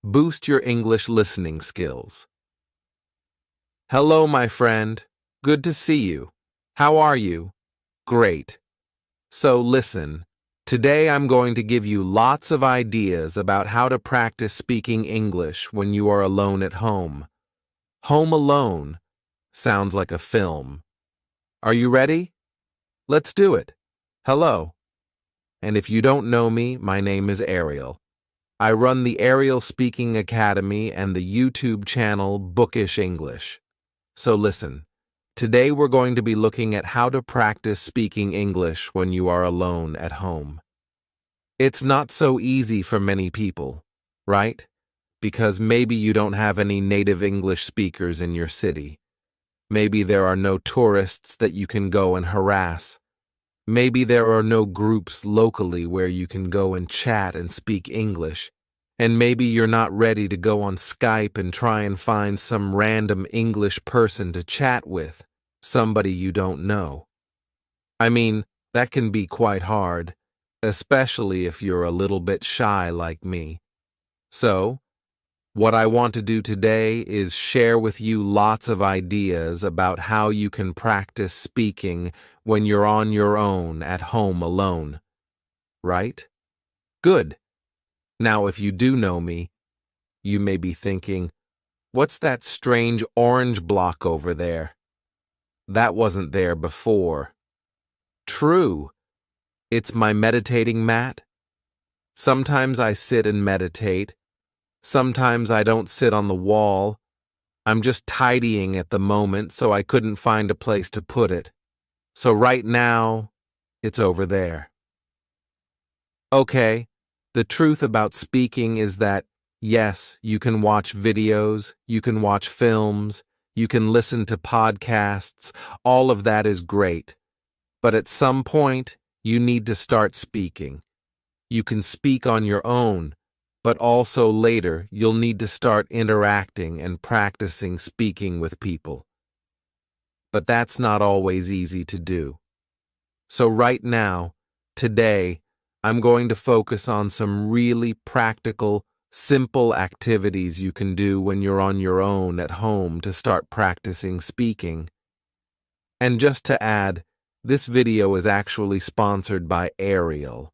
Boost your English listening skills. Hello, my friend. Good to see you. How are you? Great. So listen, today I'm going to give you lots of ideas about how to practice speaking English when you are alone at home. Home Alone sounds like a film. Are you ready? Let's do it. Hello. And if you don't know me, my name is Ariel. I run the Ariel Speaking Academy and the YouTube channel Bookish English. So listen, today we're going to be looking at how to practice speaking English when you are alone at home. It's not so easy for many people, right? Because maybe you don't have any native English speakers in your city. Maybe there are no tourists that you can go and harass. Maybe there are no groups locally where you can go and chat and speak English. And maybe you're not ready to go on Skype and try and find some random English person to chat with, somebody you don't know. I mean, that can be quite hard, especially if you're a little bit shy like me. So, what I want to do today is share with you lots of ideas about how you can practice speaking when you're on your own at home alone. Right? Good. Now, if you do know me, you may be thinking, what's that strange orange block over there? That wasn't there before. True. It's my meditating mat. Sometimes I sit and meditate. Sometimes I don't sit on the wall. I'm just tidying at the moment, so I couldn't find a place to put it. So right now, it's over there. Okay, the truth about speaking is that, yes, you can watch videos, you can watch films, you can listen to podcasts, all of that is great. But at some point, you need to start speaking. You can speak on your own, but also later you'll need to start interacting and practicing speaking with people. But that's not always easy to do. So right now, today, I'm going to focus on some really practical, simple activities you can do when you're on your own at home to start practicing speaking. And just to add, this video is actually sponsored by Ariel.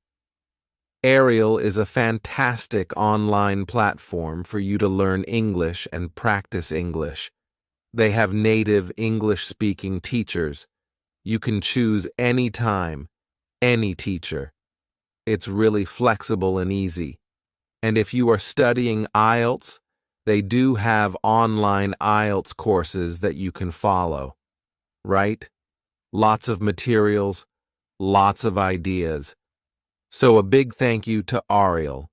Ariel is a fantastic online platform for you to learn English and practice English. They have native English-speaking teachers. You can choose any time, any teacher. It's really flexible and easy. And if you are studying IELTS, they do have online IELTS courses that you can follow. Right? Lots of materials, lots of ideas. So a big thank you to Ariel.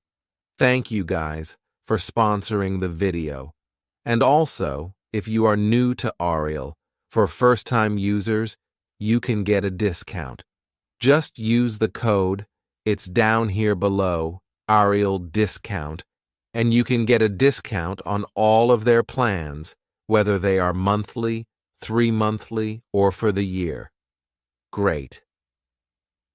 Thank you guys for sponsoring the video. And also, if you are new to Ariel, for first-time users, you can get a discount. Just use the code, it's down here below, Ariel Discount, and you can get a discount on all of their plans, whether they are monthly, 3-monthly, or for the year. Great.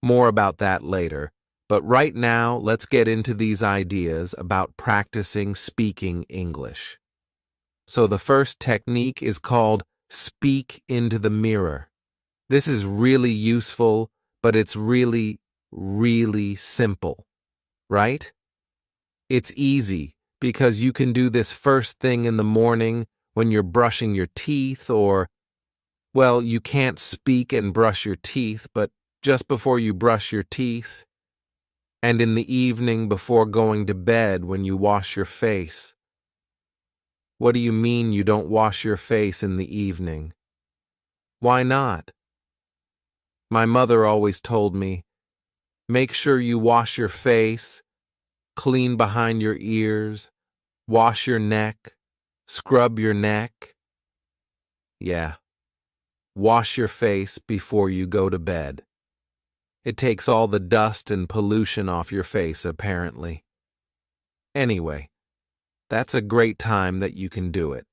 More about that later. But right now, let's get into these ideas about practicing speaking English. So the first technique is called speak into the mirror. This is really useful, but it's really, really simple, right? It's easy because you can do this first thing in the morning when you're brushing your teeth or, well, you can't speak and brush your teeth, but just before you brush your teeth, and in the evening before going to bed when you wash your face. What do you mean you don't wash your face in the evening? Why not? My mother always told me, make sure you wash your face, clean behind your ears, wash your neck, scrub your neck. Yeah, wash your face before you go to bed. It takes all the dust and pollution off your face, apparently. Anyway, that's a great time that you can do it.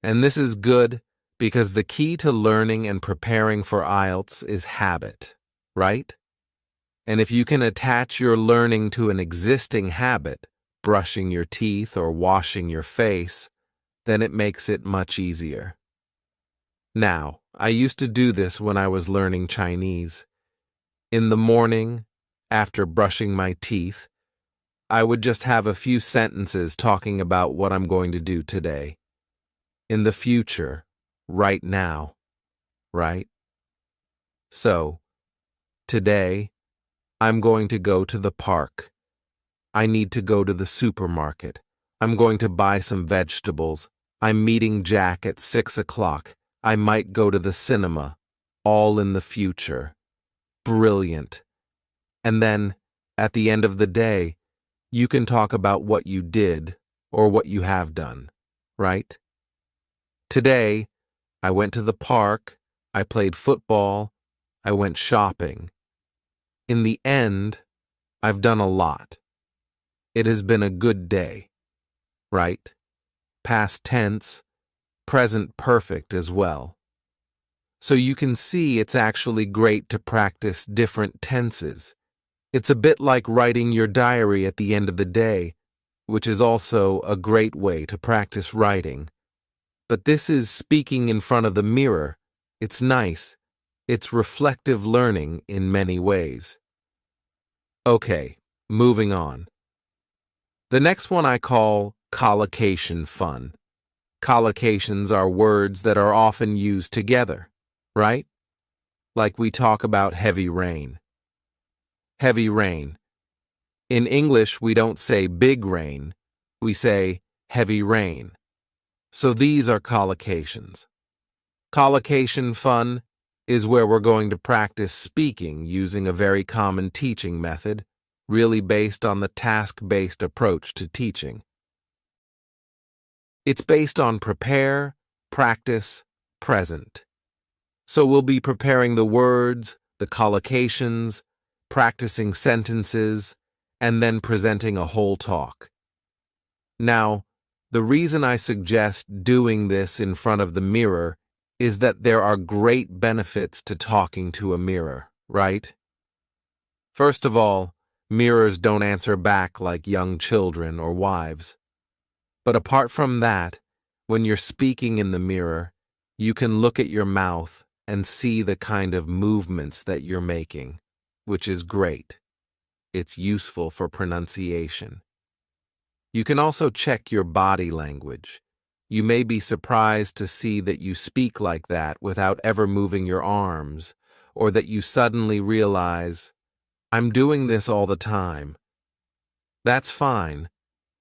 And this is good because the key to learning and preparing for IELTS is habit, right? And if you can attach your learning to an existing habit, brushing your teeth or washing your face, then it makes it much easier. Now, I used to do this when I was learning Chinese. In the morning, after brushing my teeth, I would just have a few sentences talking about what I'm going to do today. In the future, right now, right? So, today, I'm going to go to the park. I need to go to the supermarket. I'm going to buy some vegetables. I'm meeting Jack at 6 o'clock. I might go to the cinema. All in the future. Brilliant. And then, at the end of the day, you can talk about what you did or what you have done, right? Today, I went to the park, I played football, I went shopping. In the end, I've done a lot. It has been a good day, right? Past tense, present perfect as well. So you can see it's actually great to practice different tenses. It's a bit like writing your diary at the end of the day, which is also a great way to practice writing. But this is speaking in front of the mirror. It's nice. It's reflective learning in many ways. Okay, moving on. The next one I call collocation fun. Collocations are words that are often used together, right? Like we talk about heavy rain. Heavy rain. In English, we don't say big rain. We say heavy rain. So these are collocations. Collocation fun is where we're going to practice speaking using a very common teaching method, really based on the task-based approach to teaching. It's based on prepare, practice, present. So we'll be preparing the words, the collocations, practicing sentences, and then presenting a whole talk. Now, the reason I suggest doing this in front of the mirror is that there are great benefits to talking to a mirror, right? First of all, mirrors don't answer back like young children or wives. But apart from that, when you're speaking in the mirror, you can look at your mouth and see the kind of movements that you're making, which is great. It's useful for pronunciation. You can also check your body language. You may be surprised to see that you speak like that without ever moving your arms, or that you suddenly realize, I'm doing this all the time. That's fine,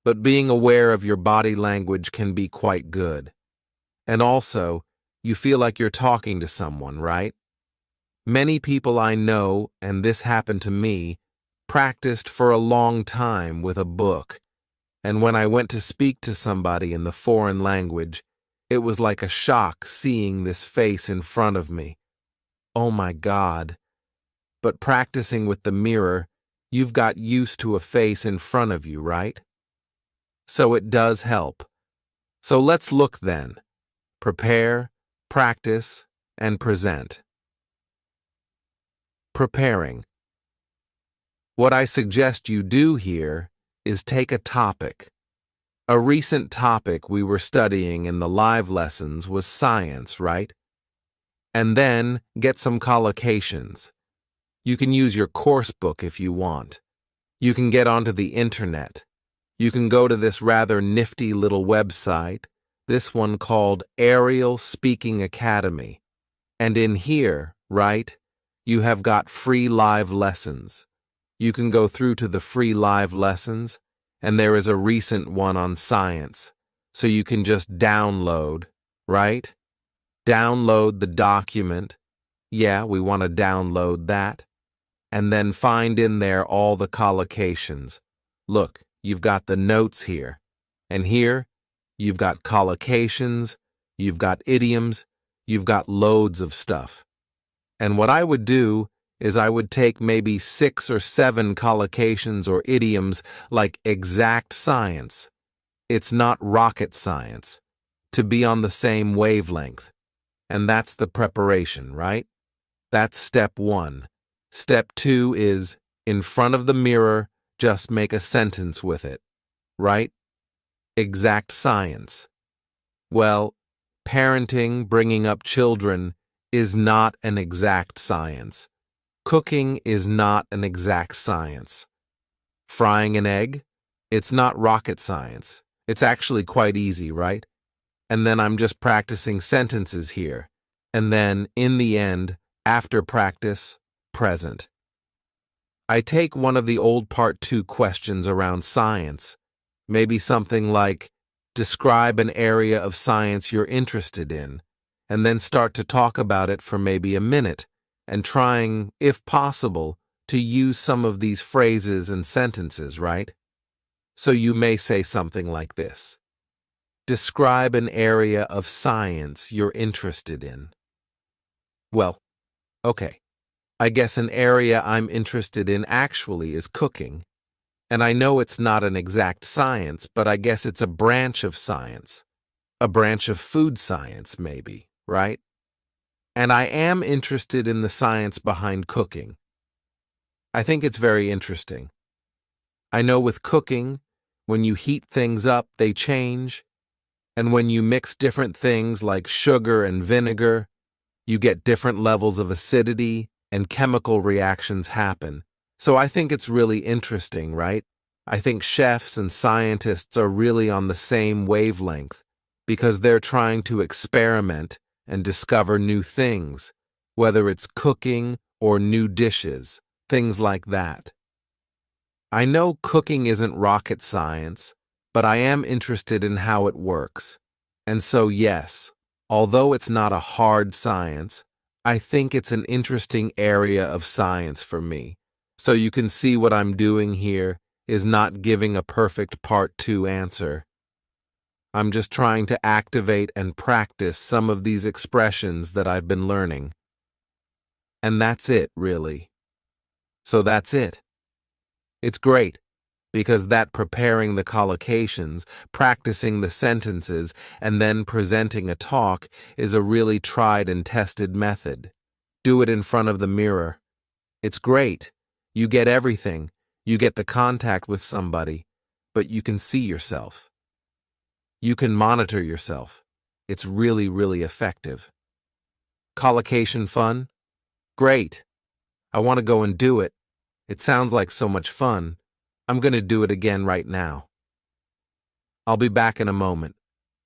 but being aware of your body language can be quite good. And also, you feel like you're talking to someone, right? Many people I know, and this happened to me, practiced for a long time with a book. And when I went to speak to somebody in the foreign language, it was like a shock seeing this face in front of me. Oh my God. But practicing with the mirror, you've got used to a face in front of you, right? So it does help. So let's look then. Prepare, practice, and present. Preparing. What I suggest you do here is take a topic. A recent topic we were studying in the live lessons was science, right? And then get some collocations. You can use your course book if you want. You can get onto the internet. You can go to this rather nifty little website, this one called Ariel Speaking Academy. And in here, right, you have got free live lessons. You can go through to the free live lessons, and there is a recent one on science, so you can just download, right? Download the document. Yeah, we want to download that. And then find in there all the collocations. Look, you've got the notes here. And here, you've got collocations, you've got idioms, you've got loads of stuff. And what I would do is I would take maybe 6 or 7 collocations or idioms like exact science. It's not rocket science. To be on the same wavelength. And that's the preparation, right? That's step 1. Step 2 is, in front of the mirror, just make a sentence with it. right? Exact science. Well, parenting, bringing up children, is not an exact science. Cooking is not an exact science. Frying an egg? It's not rocket science. It's actually quite easy, right? And then I'm just practicing sentences here. And then, in the end, after practice, present. I take one of the old Part 2 questions around science. Maybe something like, describe an area of science you're interested in, and then start to talk about it for maybe a minute, and trying, if possible, to use some of these phrases and sentences, right? So you may say something like this. Describe an area of science you're interested in. Well, okay. I guess an area I'm interested in actually is cooking. And I know it's not an exact science, but I guess it's a branch of science. A branch of food science, maybe, right? And I am interested in the science behind cooking. I think it's very interesting. I know with cooking, when you heat things up, they change. And when you mix different things like sugar and vinegar, you get different levels of acidity and chemical reactions happen. So I think it's really interesting, right? I think chefs and scientists are really on the same wavelength because they're trying to experiment and discover new things, whether it's cooking or new dishes, things like that. I know cooking isn't rocket science, but I am interested in how it works. And so, yes, although it's not a hard science, I think it's an interesting area of science for me. So you can see what I'm doing here is not giving a perfect Part 2 answer. I'm just trying to activate and practice some of these expressions that I've been learning. And that's it, really. So that's it. It's great, because that preparing the collocations, practicing the sentences, and then presenting a talk is a really tried and tested method. Do it in front of the mirror. It's great. You get everything. You get the contact with somebody, but you can see yourself. You can monitor yourself. It's really, really effective. Collocation fun? Great. I want to go and do it. It sounds like so much fun. I'm going to do it again right now. I'll be back in a moment.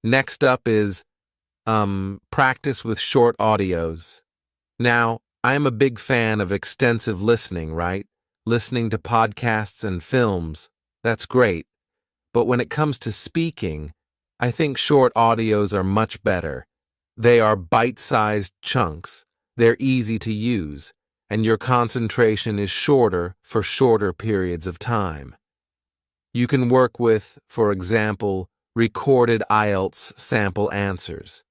Next up is, practice with short audios. Now, I am a big fan of extensive listening, right? Listening to podcasts and films. That's great. But when it comes to speaking, I think short audios are much better. They are bite-sized chunks. They're easy to use, and your concentration is shorter for shorter periods of time. You can work with, for example, recorded IELTS sample answers.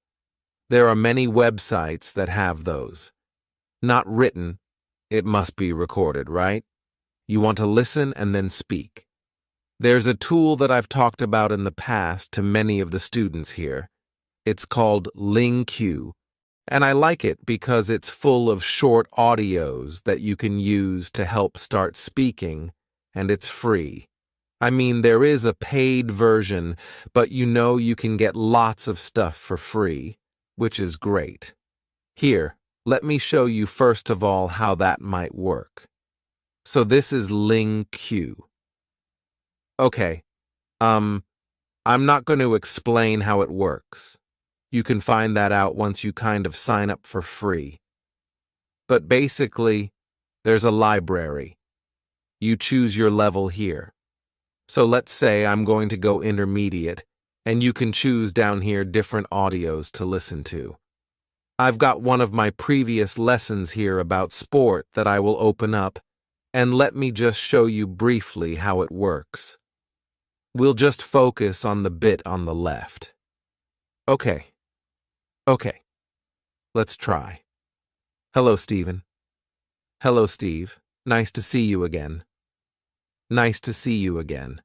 There are many websites that have those. Not written, it must be recorded, right? You want to listen and then speak. There's a tool that I've talked about in the past to many of the students here. It's called LingQ, and I like it because it's full of short audios that you can use to help start speaking, and it's free. I mean, there is a paid version, but you can get lots of stuff for free, which is great. Here, let me show you first of all how that might work. So this is LingQ. Okay, I'm not going to explain how it works. You can find that out once you kind of sign up for free. But basically, there's a library. You choose your level here. So let's say I'm going to go intermediate, and you can choose down here different audios to listen to. I've got one of my previous lessons here about sport that I will open up, and let me just show you briefly how it works. We'll just focus on the bit on the left. Okay, let's try. Hello, Stephen. Hello, Steve. Nice to see you again. Nice to see you again.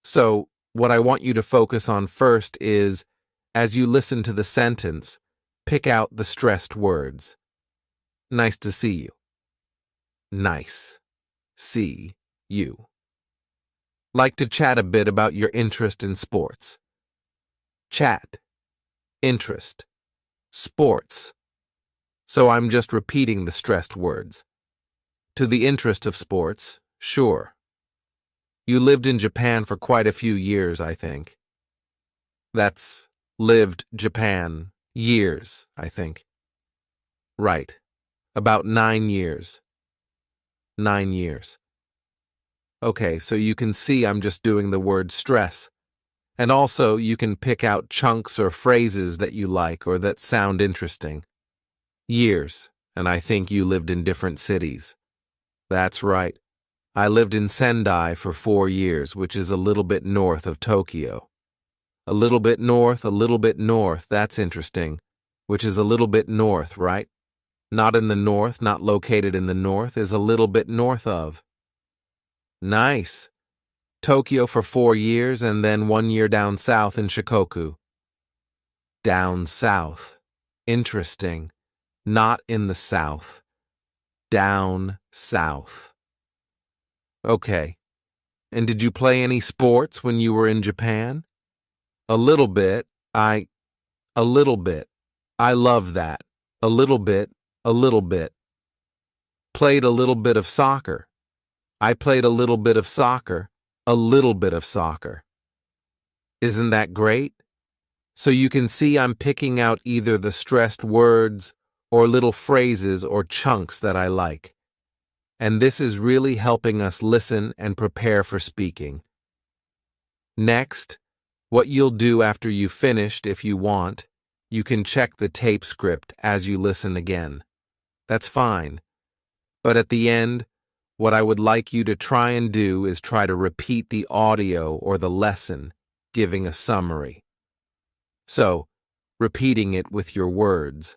So, what I want you to focus on first is, as you listen to the sentence, pick out the stressed words. Nice to see you. Nice. See you. Like to chat a bit about your interest in sports. Chat, interest, sports. So I'm just repeating the stressed words. To the interest of sports, sure. You lived in Japan for quite a few years, I think. That's lived Japan, years, I think. Right. About 9 years. 9 years. Okay, so you can see I'm just doing the word stress. And also, you can pick out chunks or phrases that you like or that sound interesting. Years, and I think you lived in different cities. That's right. I lived in Sendai for 4 years, which is a little bit north of Tokyo. A little bit north, that's interesting. Which is a little bit north, right? Not in the north, not located in the north, is a little bit north of. Nice. Tokyo for 4 years and then 1 year down south in Shikoku. Down south. Interesting. Not in the south. Down south. Okay. And did you play any sports when you were in Japan? A little bit. A little bit. I love that. A little bit. Played a little bit of soccer. I played a little bit of soccer. A little bit of soccer. Isn't that great? So you can see I'm picking out either the stressed words or little phrases or chunks that I like. And this is really helping us listen and prepare for speaking. Next, what you'll do after you've finished, if you want, you can check the tape script as you listen again. That's fine. But at the end, what I would like you to try and do is try to repeat the audio or the lesson, giving a summary. So, repeating it with your words.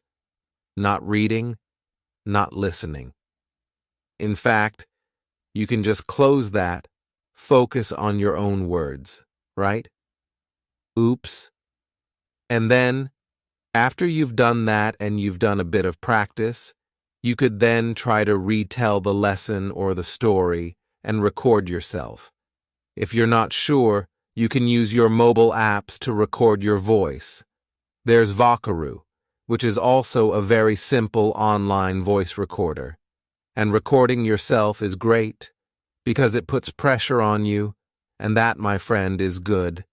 Not reading, not listening. In fact, you can just close that, focus on your own words, right? Oops. And then, after you've done that and you've done a bit of practice, you could then try to retell the lesson or the story and record yourself. If you're not sure, you can use your mobile apps to record your voice. There's Vocaroo, which is also a very simple online voice recorder. And recording yourself is great because it puts pressure on you, and that, my friend, is good.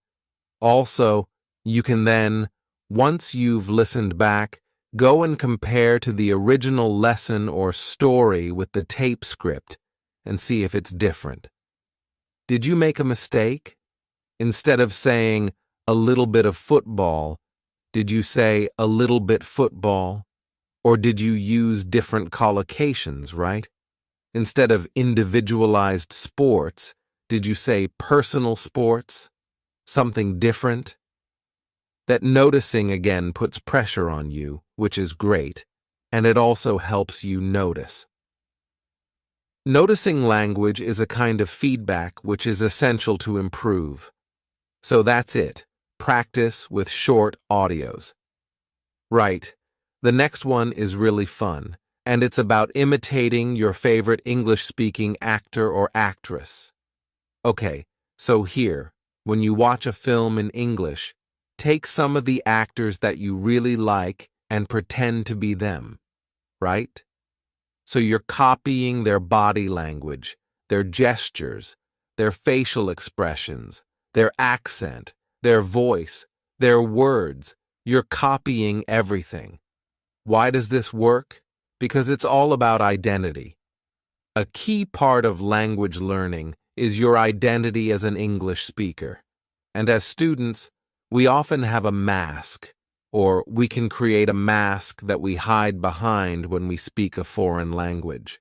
Also, you can then, once you've listened back, go and compare to the original lesson or story with the tape script and see if it's different. Did you make a mistake? Instead of saying a little bit of football, did you say a little bit football? Or did you use different collocations, right? Instead of individualized sports, did you say personal sports? Something different? That noticing again puts pressure on you, which is great, and it also helps you notice. Noticing language is a kind of feedback which is essential to improve. So that's it. Practice with short audios. Right. The next one is really fun, and it's about imitating your favorite English-speaking actor or actress. Okay, so here, when you watch a film in English, take some of the actors that you really like and pretend to be them, right? So you're copying their body language, their gestures, their facial expressions, their accent, their voice, their words. You're copying everything. Why does this work? Because it's all about identity. A key part of language learning is your identity as an English speaker. And as students, we often have a mask, or we can create a mask that we hide behind when we speak a foreign language.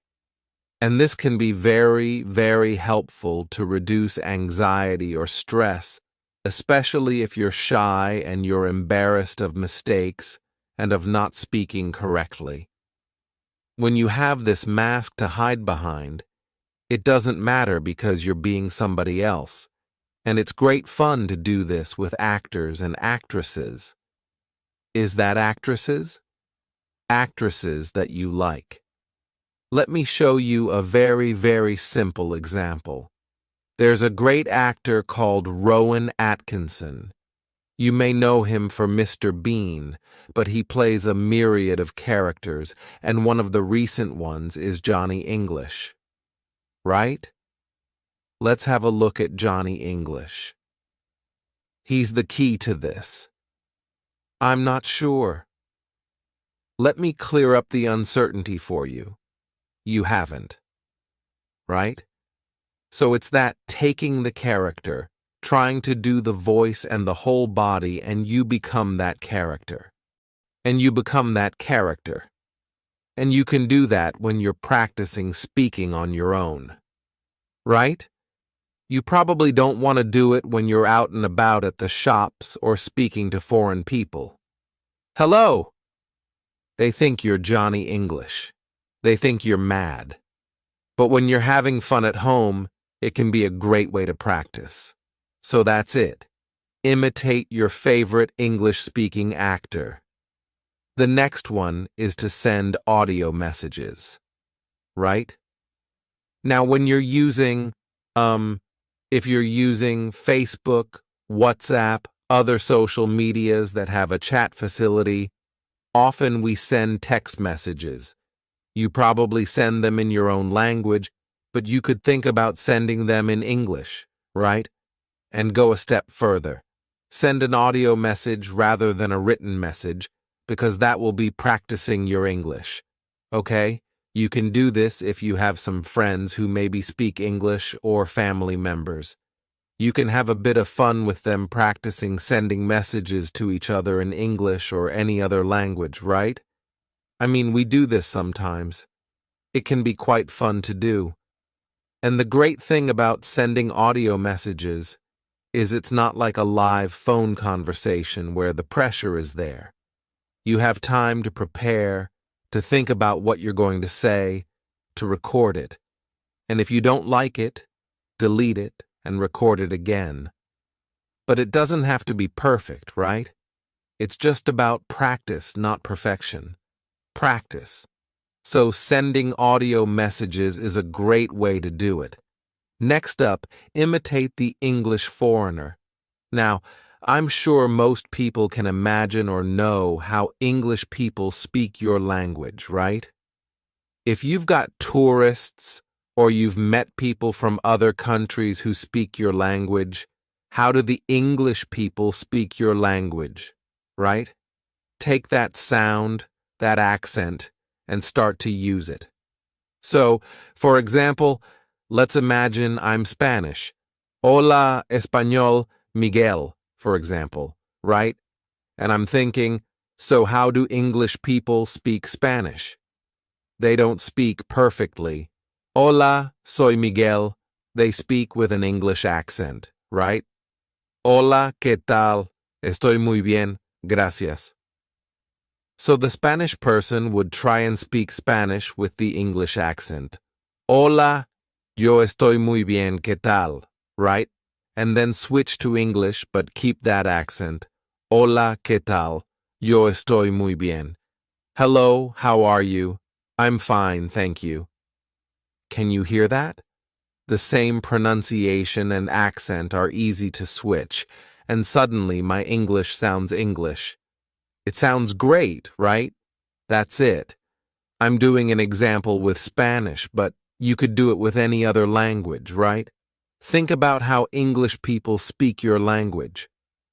And this can be very, very helpful to reduce anxiety or stress, especially if you're shy and you're embarrassed of mistakes and of not speaking correctly. When you have this mask to hide behind, it doesn't matter because you're being somebody else. And it's great fun to do this with actors and actresses. Is that actresses? Actresses that you like. Let me show you a very, very simple example. There's a great actor called Rowan Atkinson. You may know him for Mr. Bean, but he plays a myriad of characters, and one of the recent ones is Johnny English. Right? Let's have a look at Johnny English. He's the key to this. I'm not sure. Let me clear up the uncertainty for you. You haven't. Right? So it's that taking the character, trying to do the voice and the whole body, and you become that character. And you become that character. And you can do that when you're practicing speaking on your own. Right? You probably don't want to do it when you're out and about at the shops or speaking to foreign people. Hello! They think you're Johnny English. They think you're mad. But when you're having fun at home, it can be a great way to practice. So that's it. Imitate your favorite English-speaking actor. The next one is to send audio messages. Right? Now, when you're using, if you're using Facebook, WhatsApp, other social medias that have a chat facility, often we send text messages. You probably send them in your own language, but you could think about sending them in English, right? And go a step further. Send an audio message rather than a written message, because that will be practicing your English. Okay? You can do this if you have some friends who maybe speak English or family members. You can have a bit of fun with them practicing sending messages to each other in English or any other language, right? I mean, we do this sometimes. It can be quite fun to do. And the great thing about sending audio messages is it's not like a live phone conversation where the pressure is there. You have time to prepare, to think about what you're going to say, to record it. And if you don't like it, delete it and record it again. But it doesn't have to be perfect, right? It's just about practice, not perfection. Practice. So sending audio messages is a great way to do it. Next up, imitate the English foreigner. Now, I'm sure most people can imagine or know how English people speak your language, right? If you've got tourists or you've met people from other countries who speak your language, how do the English people speak your language, right? Take that sound, that accent, and start to use it. So, for example, let's imagine I'm Spanish. Hola, español, Miguel, for example, right? And I'm thinking, so how do English people speak Spanish? They don't speak perfectly. Hola, soy Miguel. They speak with an English accent, right? Hola, ¿qué tal? Estoy muy bien, gracias. So the Spanish person would try and speak Spanish with the English accent. Hola, yo estoy muy bien, ¿qué tal? Right? And then switch to English, but keep that accent. Hola, ¿qué tal? Yo estoy muy bien. Hello, how are you? I'm fine, thank you. Can you hear that? The same pronunciation and accent are easy to switch, and suddenly my English sounds English. It sounds great, right? That's it. I'm doing an example with Spanish, but you could do it with any other language, right? Think about how English people speak your language.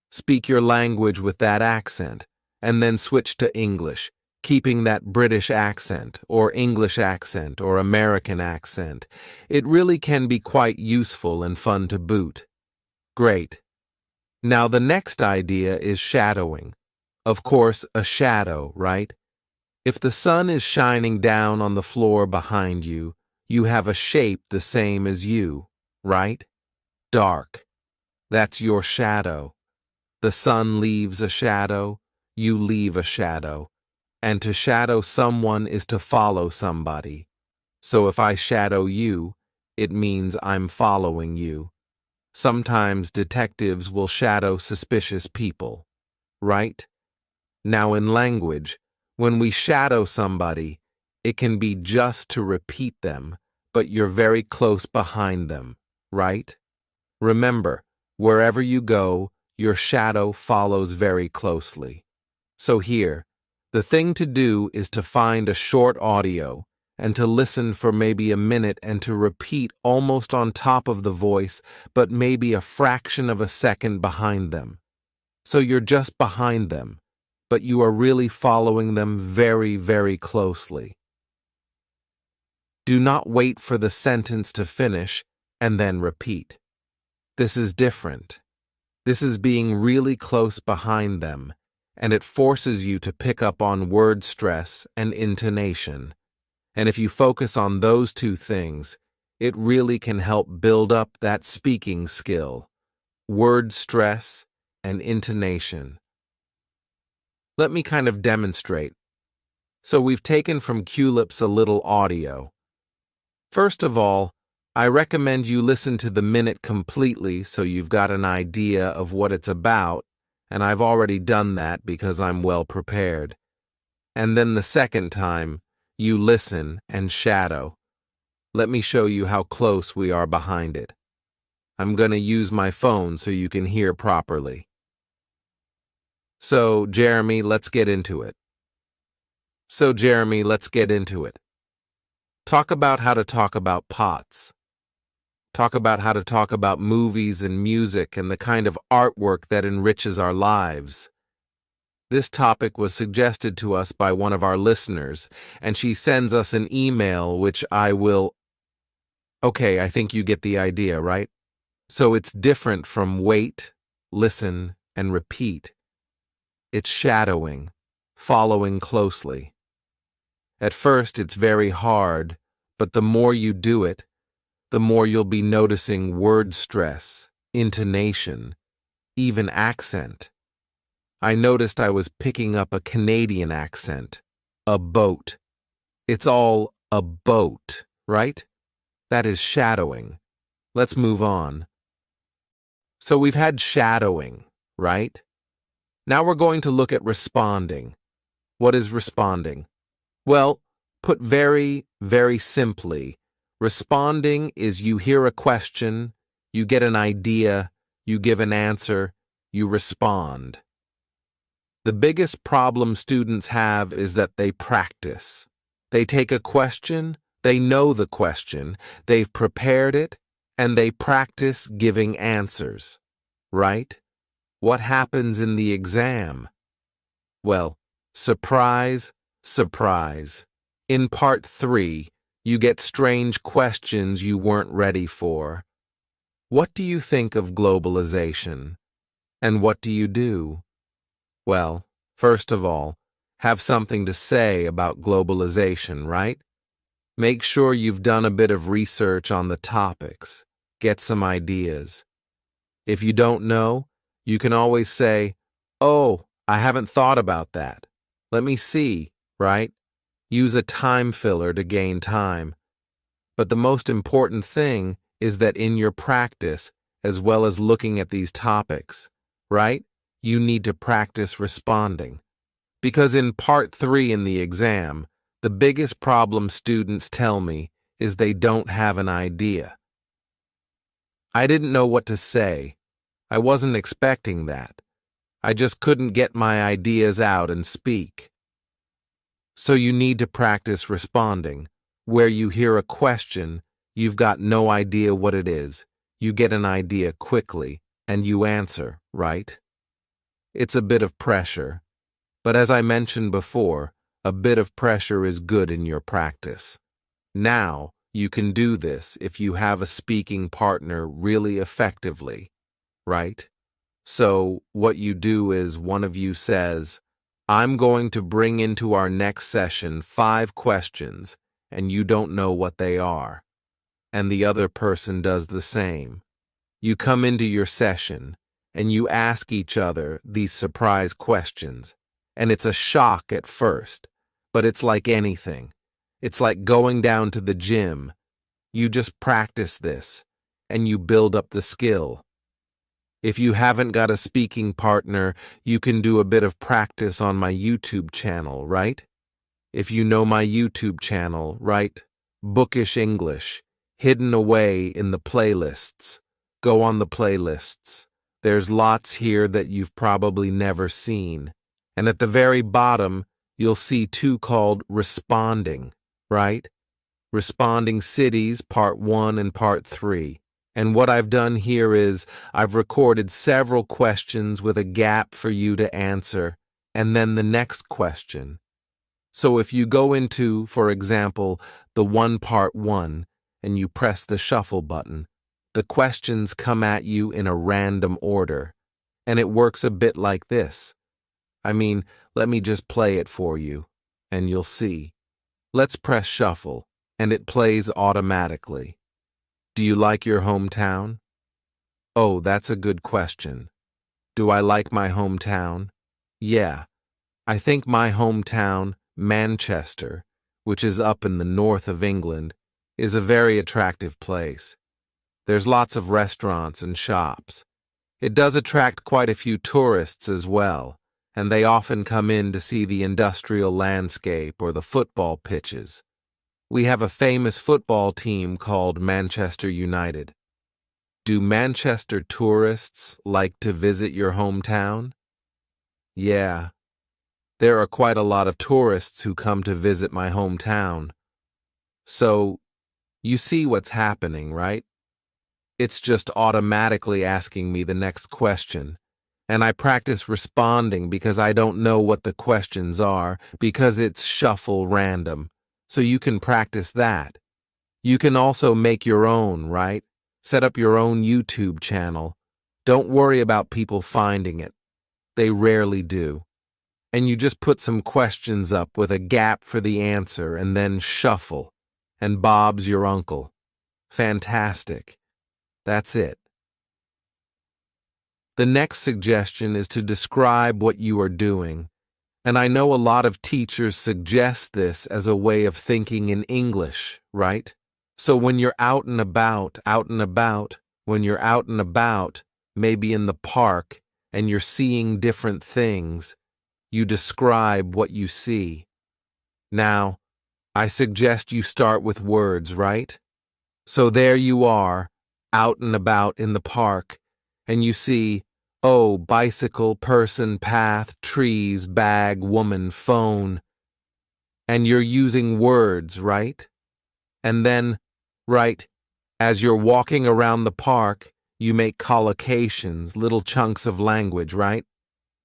Speak your language with that accent, and then switch to English, keeping that British accent, or English accent, or American accent. It really can be quite useful and fun to boot. Great. Now the next idea is shadowing. Of course, a shadow, right? If the sun is shining down on the floor behind you, you have a shape the same as you, right? Dark. That's your shadow. The sun leaves a shadow, you leave a shadow. And to shadow someone is to follow somebody. So if I shadow you, it means I'm following you. Sometimes detectives will shadow suspicious people, right? Now in language, when we shadow somebody, it can be just to repeat them, but you're very close behind them, right? Remember, wherever you go, your shadow follows very closely. So here, the thing to do is to find a short audio and to listen for maybe a minute and to repeat almost on top of the voice, but maybe a fraction of a second behind them. So you're just behind them, but you are really following them very, very closely. Do not wait for the sentence to finish and then repeat. This is different. This is being really close behind them, and it forces you to pick up on word stress and intonation. And if you focus on those two things, it really can help build up that speaking skill, word stress and intonation. Let me kind of demonstrate. So we've taken from Culips a little audio. First of all, I recommend you listen to the minute completely so you've got an idea of what it's about, and I've already done that because I'm well prepared. And then the second time, you listen and shadow. Let me show you how close we are behind it. I'm going to use my phone so you can hear properly. So, Jeremy, let's get into it. Talk about how to talk about pots. Talk about how to talk about movies and music and the kind of artwork that enriches our lives. This topic was suggested to us by one of our listeners, and she sends us an email which I will... Okay, I think you get the idea, right? So it's different from wait, listen, and repeat. It's shadowing, following closely. At first, it's very hard, but the more you do it, the more you'll be noticing word stress, intonation, even accent. I noticed I was picking up a Canadian accent, a boat. It's all a boat, right? That is shadowing. Let's move on. So we've had shadowing, right? Now we're going to look at responding. What is responding? Well, put very, very simply, responding is you hear a question, you get an idea, you give an answer, you respond. The biggest problem students have is that they practice. They take a question, they know the question, they've prepared it, and they practice giving answers. Right? What happens in the exam? Well, surprise, surprise. In part 3, you get strange questions you weren't ready for. What do you think of globalization? And what do you do? Well, first of all, have something to say about globalization, right? Make sure you've done a bit of research on the topics. Get some ideas. If you don't know, you can always say, "Oh, I haven't thought about that. Let me see," right? Use a time filler to gain time. But the most important thing is that in your practice, as well as looking at these topics, right, you need to practice responding. Because in part 3 in the exam, the biggest problem students tell me is they don't have an idea. I didn't know what to say. I wasn't expecting that. I just couldn't get my ideas out and speak. So you need to practice responding. Where you hear a question, you've got no idea what it is. You get an idea quickly, and you answer, right? It's a bit of pressure. But as I mentioned before, a bit of pressure is good in your practice. Now, you can do this if you have a speaking partner really effectively, right? So, what you do is one of you says, "I'm going to bring into our next session 5 questions, and you don't know what they are." And the other person does the same. You come into your session, and you ask each other these surprise questions. And it's a shock at first, but it's like anything. It's like going down to the gym. You just practice this, and you build up the skill. If you haven't got a speaking partner, you can do a bit of practice on my YouTube channel, right? If you know my YouTube channel, right? Bookish English, hidden away in the playlists. Go on the playlists. There's lots here that you've probably never seen. And at the very bottom, you'll see two called responding, right? Responding cities, part 1 and part 3. And what I've done here is I've recorded several questions with a gap for you to answer, and then the next question. So if you go into, for example, the part 1, and you press the shuffle button, the questions come at you in a random order, and it works a bit like this. Let me just play it for you, and you'll see. Let's press shuffle, and it plays automatically. Do you like your hometown? Oh, that's a good question. Do I like my hometown? Yeah. I think my hometown, Manchester, which is up in the north of England, is a very attractive place. There's lots of restaurants and shops. It does attract quite a few tourists as well, and they often come in to see the industrial landscape or the football pitches. We have a famous football team called Manchester United. Do Manchester tourists like to visit your hometown? Yeah. There are quite a lot of tourists who come to visit my hometown. So, you see what's happening, right? It's just automatically asking me the next question. And I practice responding because I don't know what the questions are, because it's shuffle random. So you can practice that. You can also make your own, right? Set up your own YouTube channel. Don't worry about people finding it. They rarely do. And you just put some questions up with a gap for the answer and then shuffle. And Bob's your uncle. Fantastic. That's it. The next suggestion is to describe what you are doing. And I know a lot of teachers suggest this as a way of thinking in English, right? So when you're out and about, maybe in the park, and you're seeing different things, you describe what you see. Now, I suggest you start with words, right? So there you are, out and about in the park, and you see, oh, bicycle, person, path, trees, bag, woman, phone. And you're using words, right? And then, right, as you're walking around the park, you make collocations, little chunks of language, right?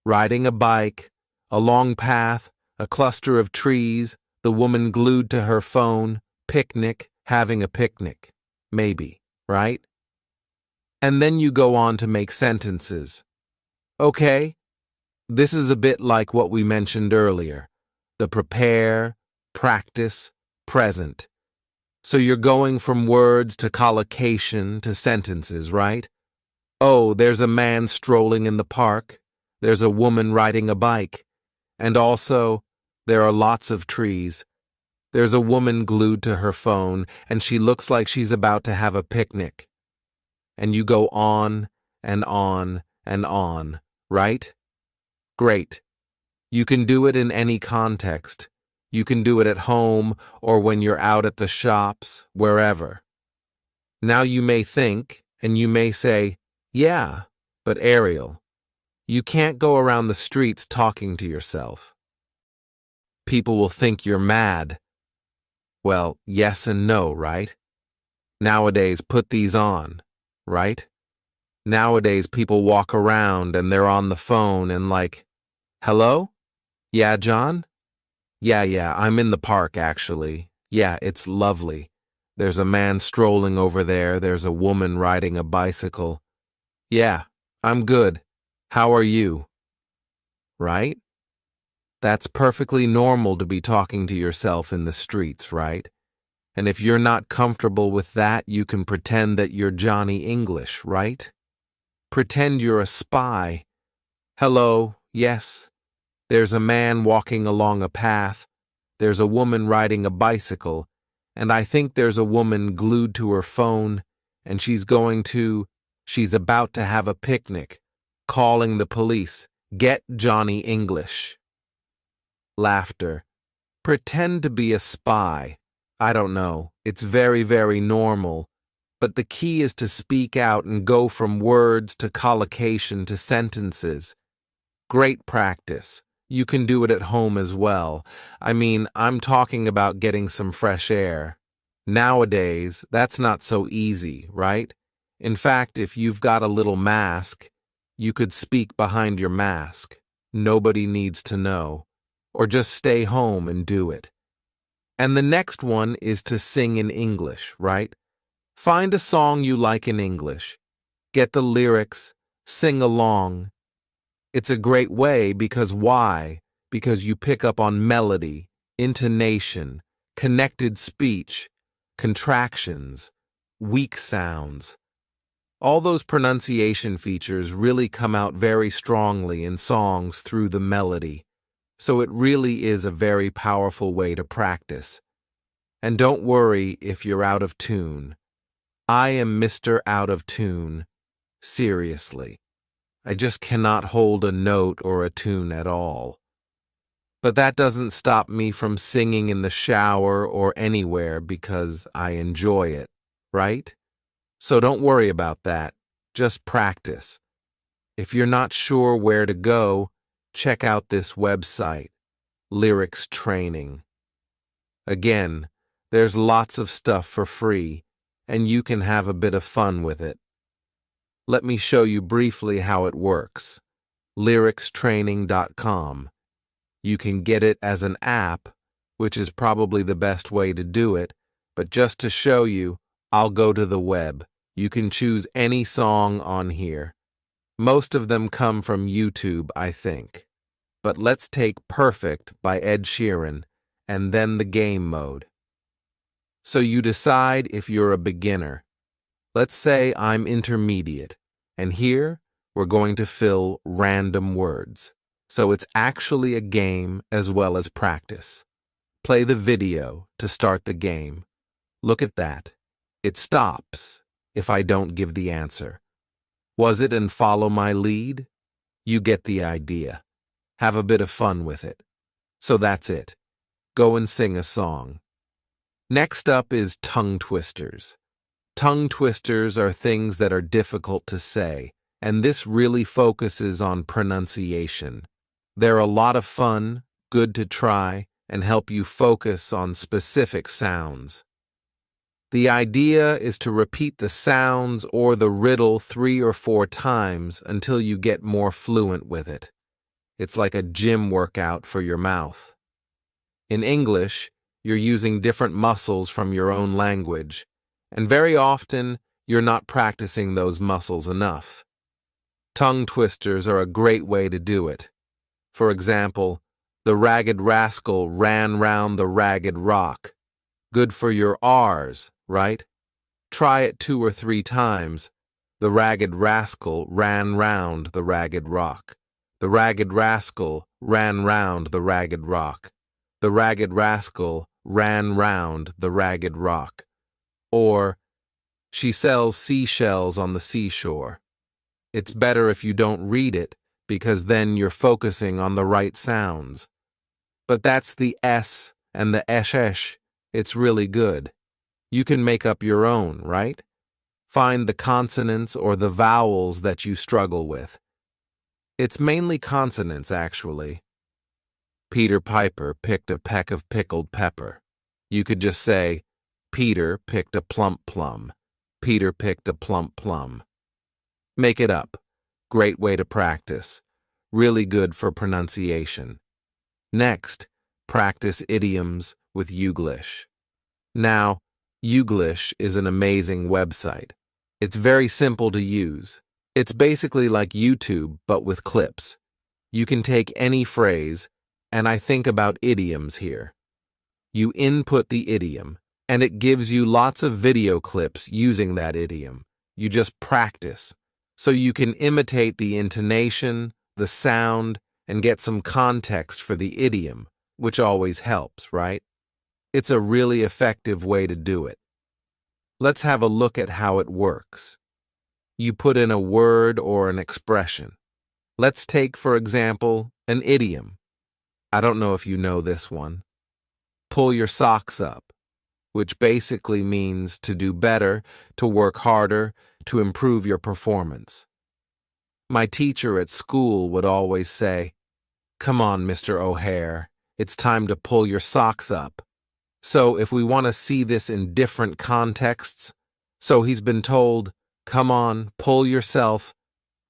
Riding a bike, a long path, a cluster of trees, the woman glued to her phone, picnic, having a picnic, maybe, right? And then you go on to make sentences. Okay? This is a bit like what we mentioned earlier, the prepare, practice, present. So you're going from words to collocation to sentences, right? Oh, there's a man strolling in the park. There's a woman riding a bike. And also, there are lots of trees. There's a woman glued to her phone, and she looks like she's about to have a picnic. And you go on and on and on, right? Great. You can do it in any context. You can do it at home or when you're out at the shops, wherever. Now you may think, and you may say, yeah, but Ariel, you can't go around the streets talking to yourself. People will think you're mad. Well, yes and no, right? Nowadays, put these on, right? Nowadays, people walk around and they're on the phone and like, hello? Yeah, John? Yeah, I'm in the park, actually. Yeah, it's lovely. There's a man strolling over there. There's a woman riding a bicycle. Yeah, I'm good. How are you? Right? That's perfectly normal to be talking to yourself in the streets, right? And if you're not comfortable with that, you can pretend that you're Johnny English, right? Pretend you're a spy. Hello, yes. There's a man walking along a path. There's a woman riding a bicycle. And I think there's a woman glued to her phone, and she's about to have a picnic, calling the police. Get Johnny English. Laughter. Pretend to be a spy. I don't know. It's very, very normal. But the key is to speak out and go from words to collocation to sentences. Great practice. You can do it at home as well. I mean, I'm talking about getting some fresh air. Nowadays, that's not so easy, right? In fact, if you've got a little mask, you could speak behind your mask. Nobody needs to know. Or just stay home and do it. And the next one is to sing in English, right? Find a song you like in English. Get the lyrics, sing along. It's a great way because why? Because you pick up on melody, intonation, connected speech, contractions, weak sounds. All those pronunciation features really come out very strongly in songs through the melody. So it really is a very powerful way to practice. And don't worry if you're out of tune. I am Mr. Out of Tune. Seriously. I just cannot hold a note or a tune at all. But that doesn't stop me from singing in the shower or anywhere because I enjoy it, right? So don't worry about that. Just practice. If you're not sure where to go, check out this website, Lyrics Training. Again, there's lots of stuff for free, and you can have a bit of fun with it. Let me show you briefly how it works. lyricstraining.com. You can get it as an app, which is probably the best way to do it, but just to show you, I'll go to the web. You can choose any song on here. Most of them come from YouTube, I think. But let's take Perfect by Ed Sheeran, and then the game mode. So you decide if you're a beginner. Let's say I'm intermediate, and here we're going to fill random words. So it's actually a game as well as practice. Play the video to start the game. Look at that. It stops if I don't give the answer. Was it and follow my lead? You get the idea. Have a bit of fun with it. So that's it. Go and sing a song. Next up is tongue twisters. Tongue twisters are things that are difficult to say, and this really focuses on pronunciation. They're a lot of fun, good to try, and help you focus on specific sounds. The idea is to repeat the sounds or the riddle 3 or 4 times until you get more fluent with it. It's like a gym workout for your mouth. In English, you're using different muscles from your own language, and very often you're not practicing those muscles enough. Tongue twisters are a great way to do it. For example, the ragged rascal ran round the ragged rock. Good for your R's, right? Try it 2 or 3 times. The ragged rascal ran round the ragged rock. The ragged rascal ran round the ragged rock. The ragged rascal ran round the ragged rock. Or, she sells seashells on the seashore. It's better if you don't read it, because then you're focusing on the right sounds. But that's the S and the esh. It's really good. You can make up your own, right? Find the consonants or the vowels that you struggle with. It's mainly consonants, actually. Peter Piper picked a peck of pickled pepper. You could just say, Peter picked a plump plum. Peter picked a plump plum. Make it up. Great way to practice. Really good for pronunciation. Next, practice idioms with YouGlish. Now, YouGlish is an amazing website. It's very simple to use. It's basically like YouTube, but with clips. You can take any phrase, and I think about idioms here. You input the idiom, and it gives you lots of video clips using that idiom. You just practice, so you can imitate the intonation, the sound, and get some context for the idiom, which always helps, right? It's a really effective way to do it. Let's have a look at how it works. You put in a word or an expression. Let's take, for example, an idiom. I don't know if you know this one. Pull your socks up. which basically means to do better, to work harder, to improve your performance. My teacher at school would always say, "Come on, Mr. O'Hare, it's time to pull your socks up." So if we want to see this in different contexts, so he's been told, "Come on, pull yourself.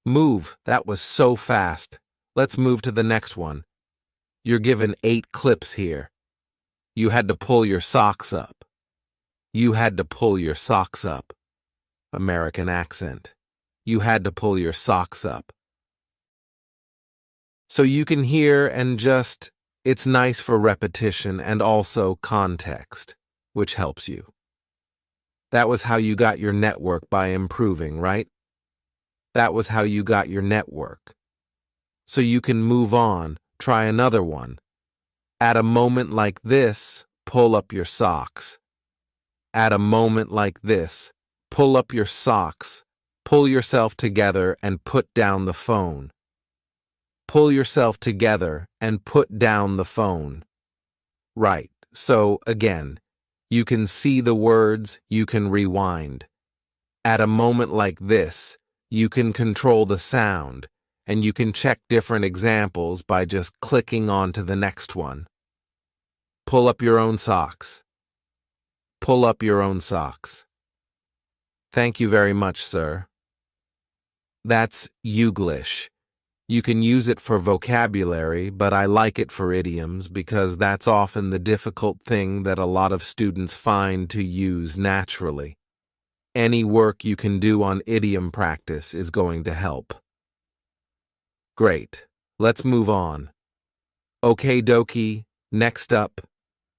Move, that was so fast. Let's move to the next one. You're given 8 clips here. You had to pull your socks up. You had to pull your socks up." American accent. You had to pull your socks up. So you can hear and just, it's nice for repetition and also context, which helps you. That was how you got your network by improving, right? That was how you got your network. So you can move on, try another one. At a moment like this, pull up your socks. At a moment like this, pull up your socks. Pull yourself together and put down the phone. Pull yourself together and put down the phone. Right, so again, you can see the words, you can rewind. At a moment like this, you can control the sound, and you can check different examples by just clicking on to the next one. Pull up your own socks. Pull up your own socks. Thank you very much, sir. That's YouGlish. You can use it for vocabulary, but I like it for idioms because that's often the difficult thing that a lot of students find to use naturally. Any work you can do on idiom practice is going to help. Great. Let's move on. Okie dokie. Next up,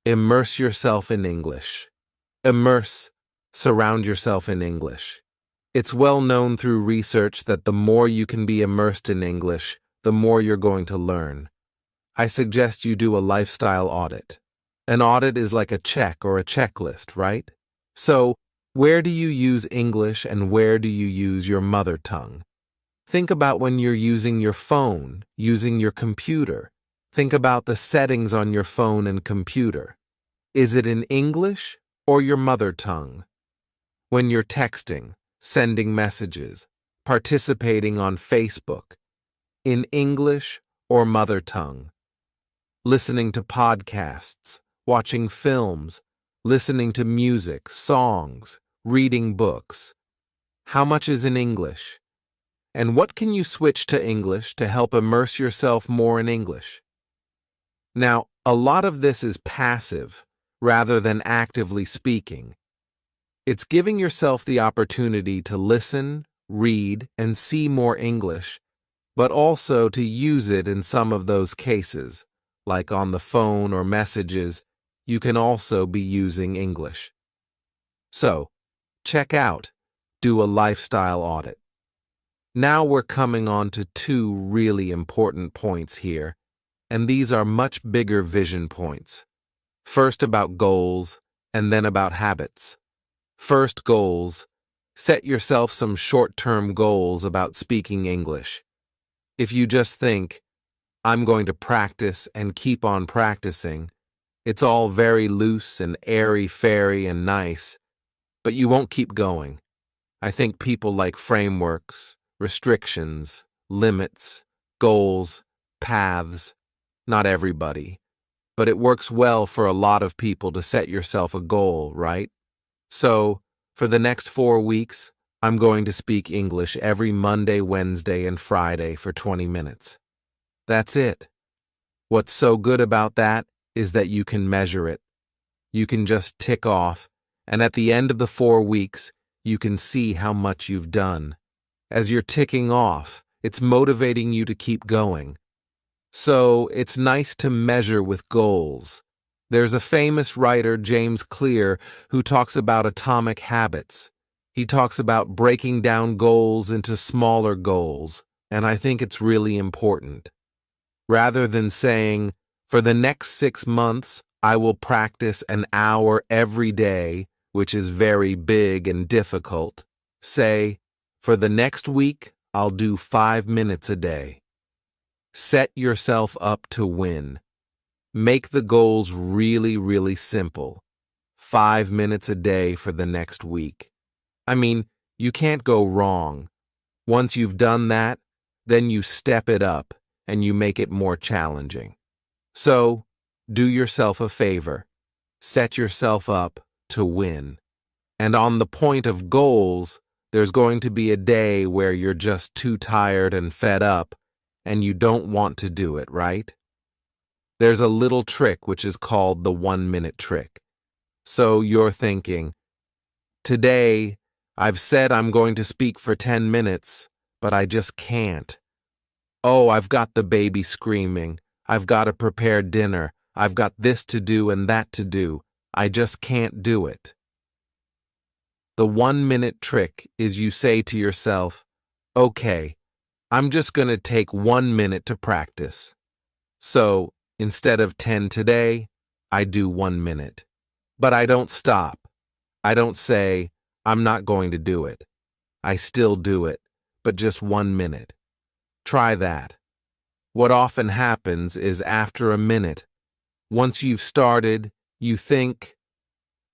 immerse yourself in English. Immerse. Surround yourself in English. It's well known through research that the more you can be immersed in English, the more you're going to learn. I suggest you do a lifestyle audit. An audit is like a check or a checklist, right? So, where do you use English and where do you use your mother tongue? Think about when you're using your phone, using your computer. Think about the settings on your phone and computer. Is it in English or your mother tongue? When you're texting, sending messages, participating on Facebook, in English or mother tongue, listening to podcasts, watching films, listening to music, songs, reading books. How much is in English? And what can you switch to English to help immerse yourself more in English? Now, a lot of this is passive rather than actively speaking. It's giving yourself the opportunity to listen, read, and see more English, but also to use it in some of those cases, like on the phone or messages, you can also be using English. So, check out, do a lifestyle audit. Now we're coming on to 2 really important points here, and these are much bigger vision points. First about goals, and then about habits. First, goals. Set yourself some short-term goals about speaking English. If you just think, I'm going to practice and keep on practicing, it's all very loose and airy-fairy and nice, but you won't keep going. I think people like frameworks, restrictions, limits, goals, paths. Not everybody, but it works well for a lot of people to set yourself a goal, right? So, for the next 4 weeks, I'm going to speak English every Monday, Wednesday, and Friday for 20 minutes. That's it. What's so good about that is that you can measure it. You can just tick off, and at the end of the 4 weeks, you can see how much you've done. As you're ticking off, it's motivating you to keep going. So, it's nice to measure with goals. There's a famous writer, James Clear, who talks about atomic habits. He talks about breaking down goals into smaller goals, and I think it's really important. Rather than saying, for the next 6 months, I will practice an hour every day, which is very big and difficult, say, for the next week, I'll do 5 minutes a day. Set yourself up to win. Make the goals really, really simple. 5 minutes a day for the next week. I mean, you can't go wrong. Once you've done that, then you step it up and you make it more challenging. So, do yourself a favor. Set yourself up to win. And on the point of goals, there's going to be a day where you're just too tired and fed up, and you don't want to do it, right? There's a little trick which is called the 1-minute trick. So you're thinking, today, I've said I'm going to speak for 10 minutes, but I just can't. Oh, I've got the baby screaming. I've got to prepare dinner. I've got this to do and that to do. I just can't do it. The 1-minute trick is you say to yourself, okay, I'm just going to take 1 minute to practice. So, instead of 10 today, I do 1 minute. But I don't stop. I don't say, I'm not going to do it. I still do it, but just 1 minute. Try that. What often happens is after a minute, once you've started, you think,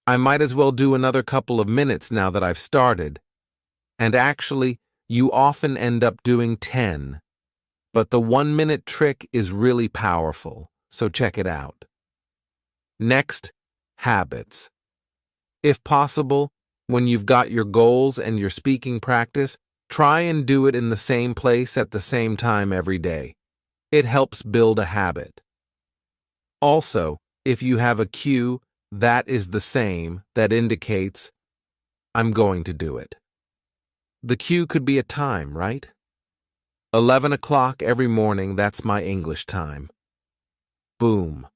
I might as well do another couple of minutes now that I've started. And actually, you often end up doing 10. But the 1-minute trick is really powerful, so check it out. Next, habits. If possible, when you've got your goals and your speaking practice, try and do it in the same place at the same time every day. It helps build a habit. Also, if you have a cue, that is the same that indicates, I'm going to do it. The cue could be a time, right? 11 o'clock every morning, that's my English time. Boom.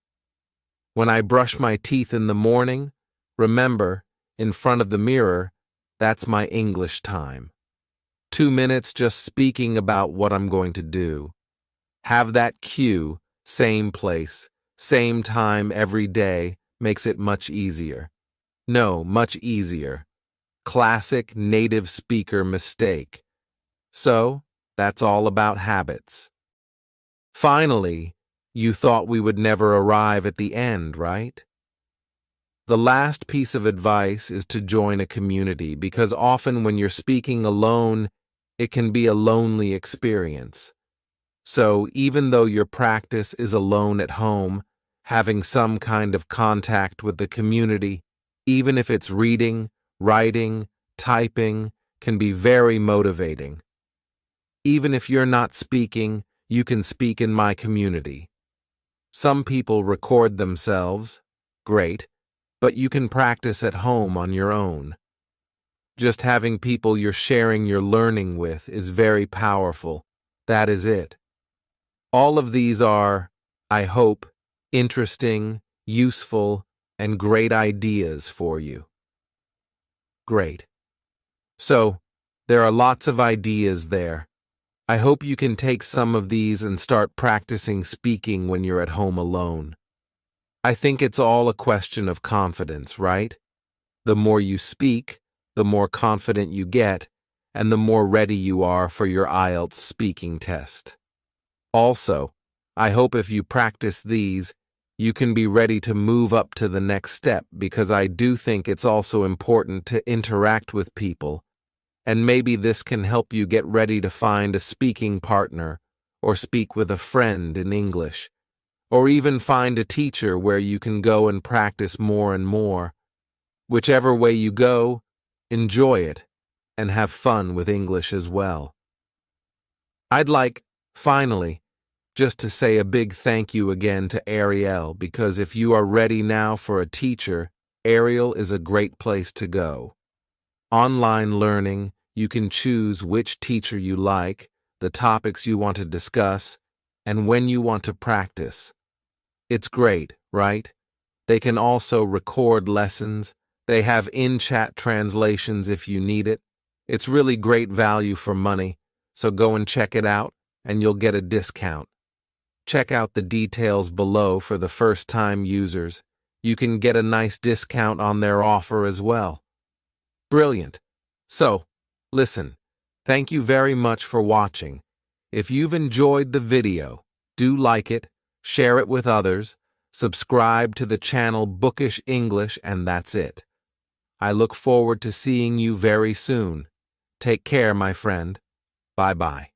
When I brush my teeth in the morning, remember, in front of the mirror, that's my English time. 2 minutes just speaking about what I'm going to do. Have that cue, same place, same time every day, makes it much easier. No, much easier. Classic native speaker mistake. So, that's all about habits. Finally, you thought we would never arrive at the end, right? The last piece of advice is to join a community because often when you're speaking alone, it can be a lonely experience. So even though your practice is alone at home, having some kind of contact with the community, even if it's reading, writing, typing, can be very motivating. Even if you're not speaking, you can speak in my community. Some people record themselves, great, but you can practice at home on your own. Just having people you're sharing your learning with is very powerful. That is it. All of these are, I hope, interesting, useful, and great ideas for you. Great. So, there are lots of ideas there. I hope you can take some of these and start practicing speaking when you're at home alone. I think it's all a question of confidence, right? The more you speak, the more confident you get, and the more ready you are for your IELTS speaking test. Also, I hope if you practice these, you can be ready to move up to the next step because I do think it's also important to interact with people, and maybe this can help you get ready to find a speaking partner or speak with a friend in English, or even find a teacher where you can go and practice more and more. Whichever way you go, enjoy it and have fun with English as well. I'd like, finally, just to say a big thank you again to Ariel because if you are ready now for a teacher, Ariel is a great place to go. Online learning, you can choose which teacher you like, the topics you want to discuss, and when you want to practice. It's great, right? They can also record lessons. They have in-chat translations if you need it. It's really great value for money, so go and check it out, and you'll get a discount. Check out the details below for the first-time users. You can get a nice discount on their offer as well. Brilliant. So, listen, thank you very much for watching. If you've enjoyed the video, do like it, share it with others, Subscribe to the channel Bookish English, and that's it. I look forward to seeing you very soon. Take care, my friend. Bye-bye.